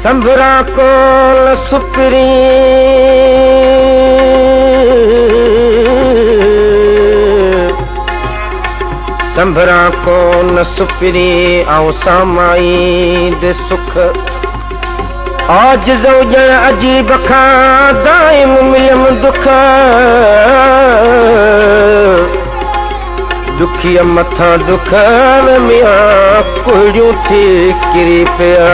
संभरा कोल सुपरी संभरा कोन सुपरी आओ सामाई दे सुख आज ज़ौजण अजीब खां दाइम मिलम दुख दुखिया मथा दुख मियां कुड़ियूं थी किरी पिया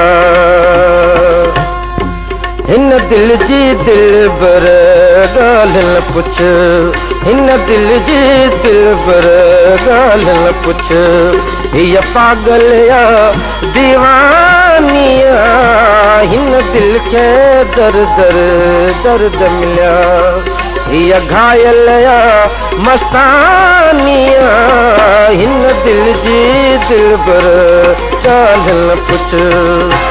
हिन दिल जी दिलबर ॻाल्हि न पुछ हिन दिल जी दिलबर ॻाल्हि न पुछ हीअ पागल या दीवानिया हिन दिल खे दर्द मिलिया हीअ घायल या मस्तानिया हिन दिल जी दिलबर ॻाल्हि न पुछ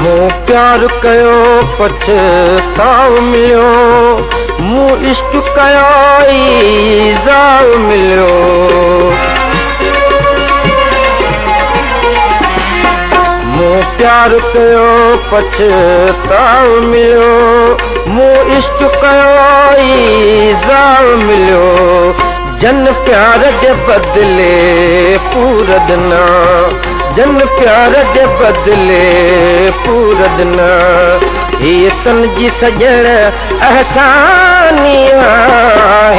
मूं प्यार कयो पछताव मिलियो मूं इश्क कयो ईज़ाव मिलियो मूं प्यार कयो पछताव मिलियो मूं इश्क कयो ईज़ाव मिलियो जन प्यार जे बदले पूरदना जन प्यार जे बदले पूरदना हीअ तन जी सजण एहसानिया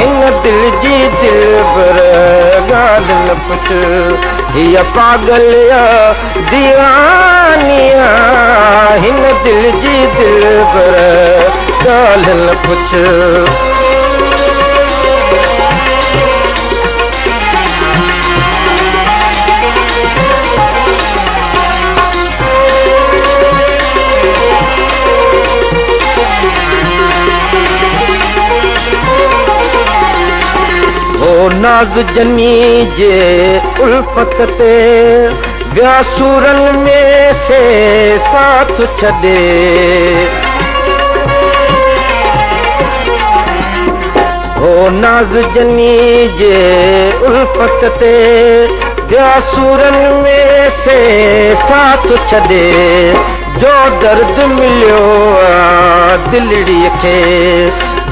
हिन दिल जी दिलबर ॻाल्हि न पुछ हीअ पागल या दीवानिया हिन दिल जी दिलबर ॻाल्हि न पुछ नाज़ जनी जे उल्फत ते विया सूरन में से साथ छॾे हो नाज़ जनी जे उल्फत ते विया सूरन में से साथ छॾे जो दर्द मिलियो दिलड़ीअ खे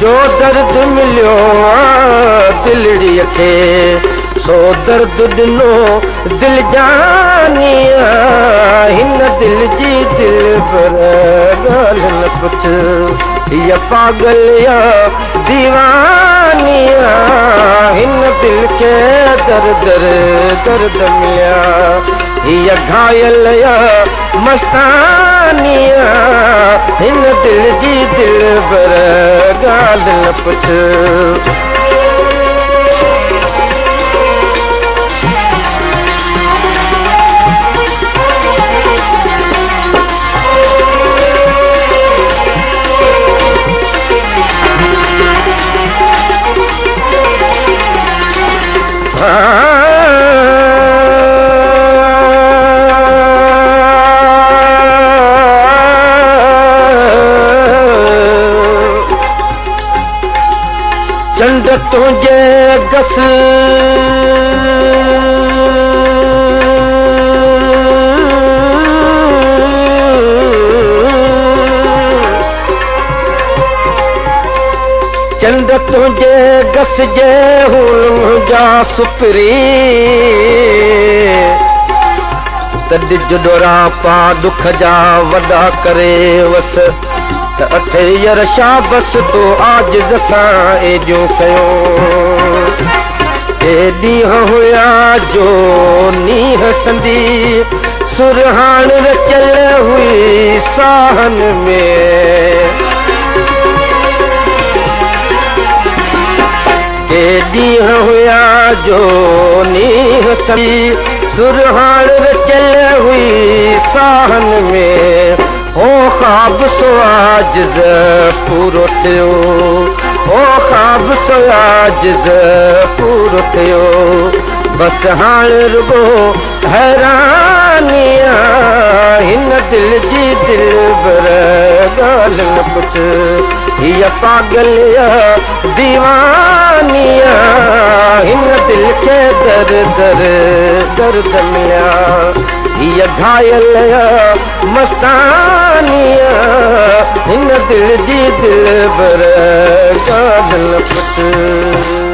जो दर्द मिलियो दिलड़ीअ खे सो दर्द ॾिनो दिल जानिया हिन दिल जी दिलबर ॻाल्हि न पुछ हीअ पागल या दीवानिया हिन दिल खे दर्द मिलिया हीअ घायल या मस्तानिया हिन दिल जी दिलबर ॻाल्हि न पुछ चंड तुझे गस चंड तुझे गस जे हुन जा सुपरी तॾ जॾोरा पा दुख जा वॾा करे वस अठे यर शाबस तो आज दसां एजो कयो ए ॾींहं हुया जो नीह संदी सुरहान रचियल हुई साहन में के ॾींहं हुया जो नीह संदी सुरहान रचल हुई साहन में हो ख्वाब सो आज पूरो थियो हो ख्वाब सो आज पूरो थियो बस हाण रुगो हैरानिया हिन दिल जी दिलबर ॻाल्हि न पुछ हीअ पागलिया दीवानिया हिन दिल के दर दर दर्द मिलिया हीअ घायल मस्तानिया हिन दिल जी दिलबर ॻाल्हि न पुछ